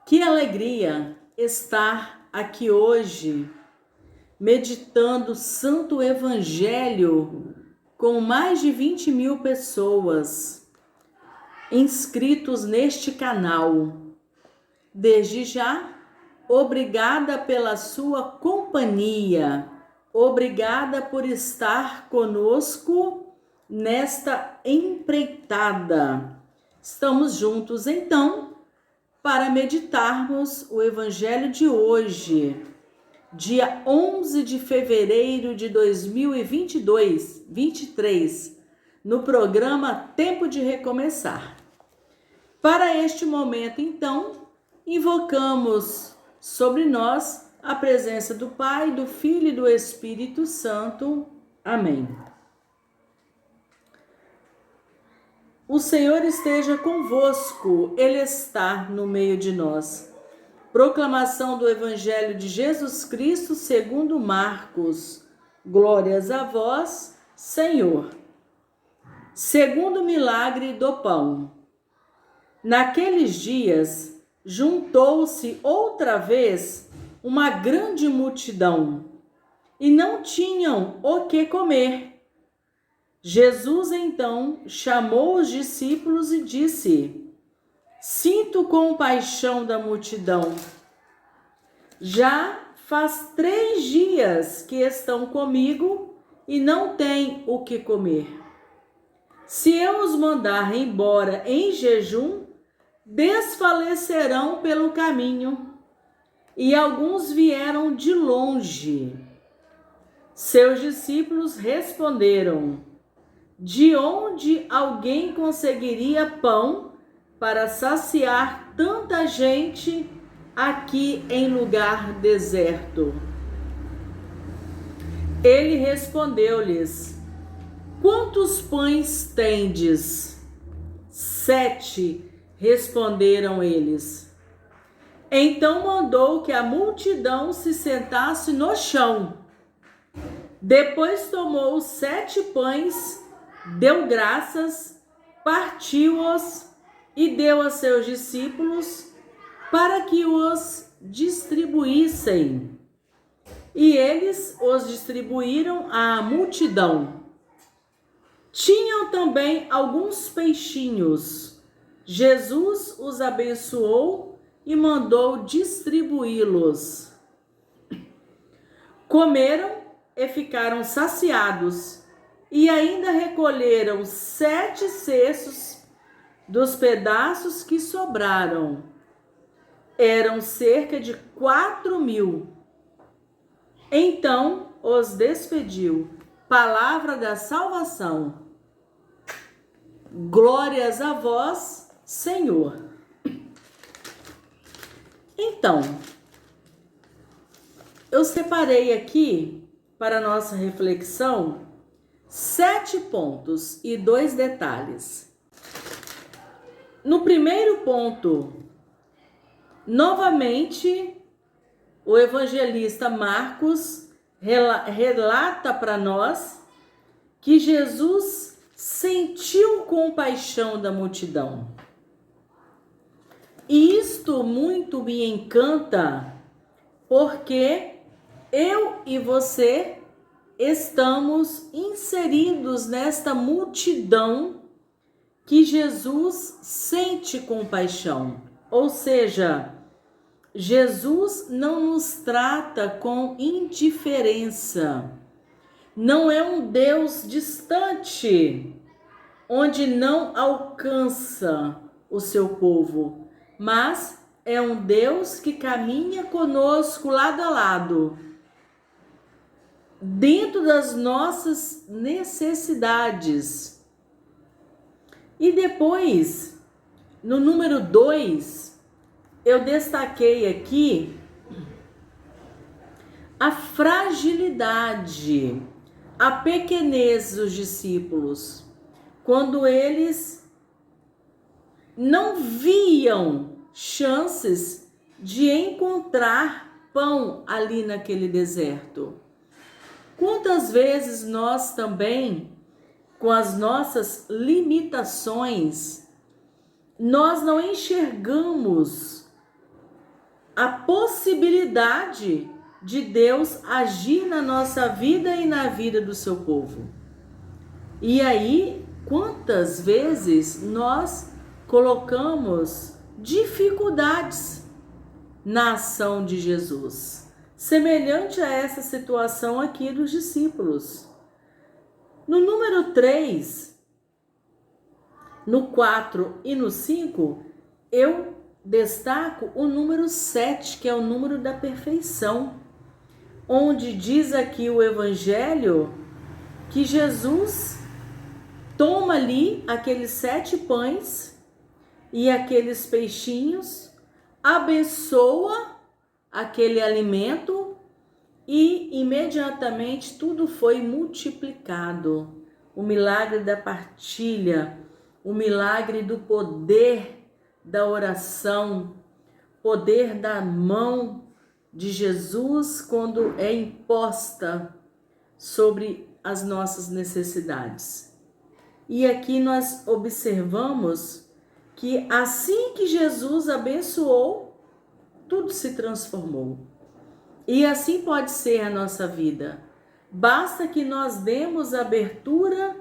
Que alegria estar aqui hoje, meditando o Santo Evangelho com mais de 20.000 pessoas inscritos neste canal. Desde já, obrigada pela sua companhia, obrigada por estar conosco nesta empreitada. Estamos juntos então para meditarmos o Evangelho de hoje, dia 11 de fevereiro de 2023, no programa Tempo de Recomeçar. Para este momento, então, invocamos sobre nós a presença do Pai, do Filho e do Espírito Santo. Amém. O Senhor esteja convosco, Ele está no meio de nós. Proclamação do Evangelho de Jesus Cristo segundo Marcos. Glórias a vós, Senhor. Segundo milagre do pão. Naqueles dias, juntou-se outra vez uma grande multidão, e não tinham o que comer. Jesus então chamou os discípulos e disse: Sinto compaixão da multidão. Já faz 3 dias que estão comigo e não têm o que comer. Se eu os mandar embora em jejum, desfalecerão pelo caminho. E alguns vieram de longe. Seus discípulos responderam: De onde alguém conseguiria pão para saciar tanta gente aqui em lugar deserto? Ele respondeu-lhes: Quantos pães tendes? 7, responderam eles. Então mandou que a multidão se sentasse no chão. Depois tomou os 7 pães, deu graças, partiu-os e deu a seus discípulos para que os distribuíssem. E eles os distribuíram à multidão. Tinham também alguns peixinhos. Jesus os abençoou e mandou distribuí-los. Comeram e ficaram saciados. E ainda recolheram 7 cestos dos pedaços que sobraram. Eram cerca de 4.000. Então os despediu. Palavra da salvação. Glórias a vós, Senhor. Então, eu separei aqui para nossa reflexão 7 pontos e 2 detalhes. No primeiro ponto, novamente, o evangelista Marcos relata para nós que Jesus sentiu compaixão da multidão. E isto muito me encanta, porque eu e você estamos inseridos nesta multidão que Jesus sente compaixão. Ou seja, Jesus não nos trata com indiferença. Não é um Deus distante, onde não alcança o seu povo, mas é um Deus que caminha conosco lado a lado, dentro das nossas necessidades. E depois, no número 2, eu destaquei aqui a fragilidade, a pequenez dos discípulos, quando eles não viam chances de encontrar pão ali naquele deserto. Quantas vezes nós também, com as nossas limitações, nós não enxergamos a possibilidade de Deus agir na nossa vida e na vida do seu povo. E aí, quantas vezes nós colocamos dificuldades na ação de Jesus, semelhante a essa situação aqui dos discípulos. No número 3, no 4 e no 5, eu destaco o número 7, que é o número da perfeição, onde diz aqui o Evangelho que Jesus toma ali aqueles 7 pães e aqueles peixinhos, abençoa aquele alimento e imediatamente tudo foi multiplicado. O milagre da partilha, o milagre do poder da oração, poder da mão de Jesus quando é imposta sobre as nossas necessidades. E aqui nós observamos que assim que Jesus abençoou, tudo se transformou. E assim pode ser a nossa vida. Basta que nós demos abertura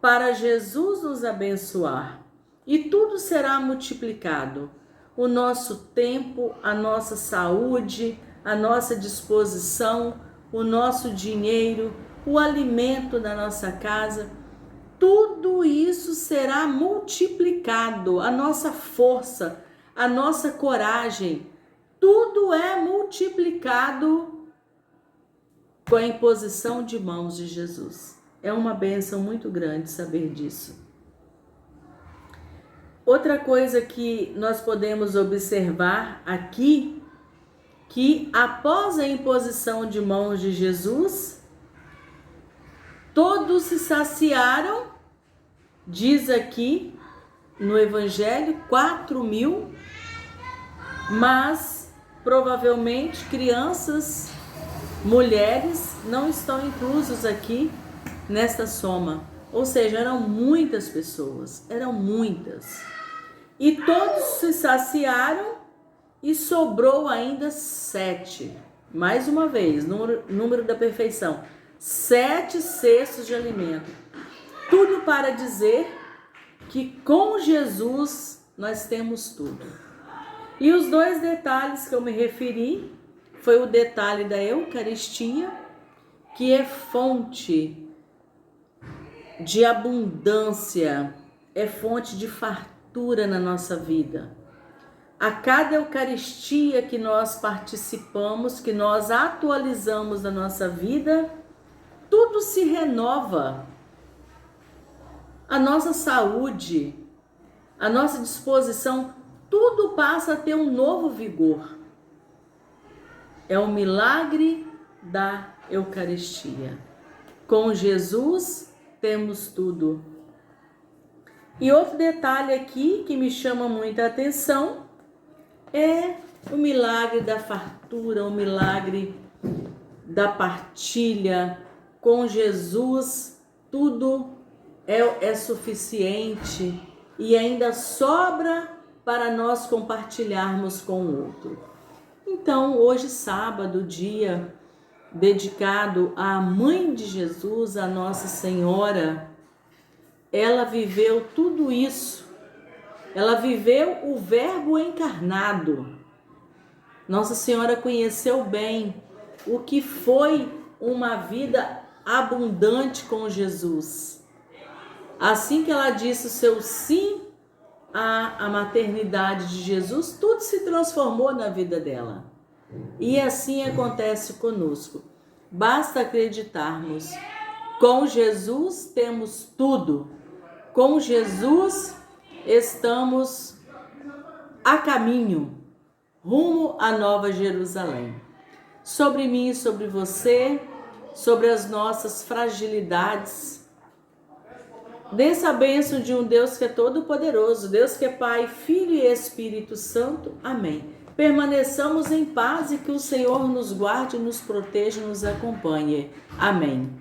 para Jesus nos abençoar. E tudo será multiplicado. O nosso tempo, a nossa saúde, a nossa disposição, o nosso dinheiro, o alimento da nossa casa, tudo isso será multiplicado. A nossa força, a nossa coragem, tudo é multiplicado com a imposição de mãos de Jesus. É uma bênção muito grande saber disso. Outra coisa que nós podemos observar aqui, que após a imposição de mãos de Jesus, todos se saciaram, diz aqui no Evangelho, 4.000, mas provavelmente crianças, mulheres não estão inclusos aqui nesta soma. Ou seja, eram muitas pessoas, eram muitas. E todos se saciaram e sobrou ainda 7. Mais uma vez, número da perfeição. 7 cestos de alimento. Tudo para dizer que com Jesus nós temos tudo. E os 2 detalhes que eu me referi foi o detalhe da Eucaristia, que é fonte de abundância, é fonte de fartura na nossa vida. A cada Eucaristia que nós participamos, que nós atualizamos na nossa vida, tudo se renova. A nossa saúde, a nossa disposição, tudo passa a ter um novo vigor. É o milagre da Eucaristia. Com Jesus temos tudo. E outro detalhe aqui que me chama muita atenção é o milagre da fartura, o milagre da partilha. Com Jesus tudo é suficiente e ainda sobra para nós compartilharmos com o outro. Então, hoje, sábado, dia dedicado à Mãe de Jesus, a Nossa Senhora, ela viveu tudo isso. Ela viveu o Verbo encarnado. Nossa Senhora conheceu bem o que foi uma vida abundante com Jesus. Assim que ela disse o seu sim à maternidade de Jesus, tudo se transformou na vida dela. E assim acontece conosco. Basta acreditarmos. Com Jesus temos tudo. Com Jesus estamos a caminho, rumo à Nova Jerusalém. Sobre mim e sobre você, sobre as nossas fragilidades, dessa bênção de um Deus que é todo poderoso, Deus que é Pai, Filho e Espírito Santo. Amém. Permaneçamos em paz e que o Senhor nos guarde, nos proteja e nos acompanhe. Amém.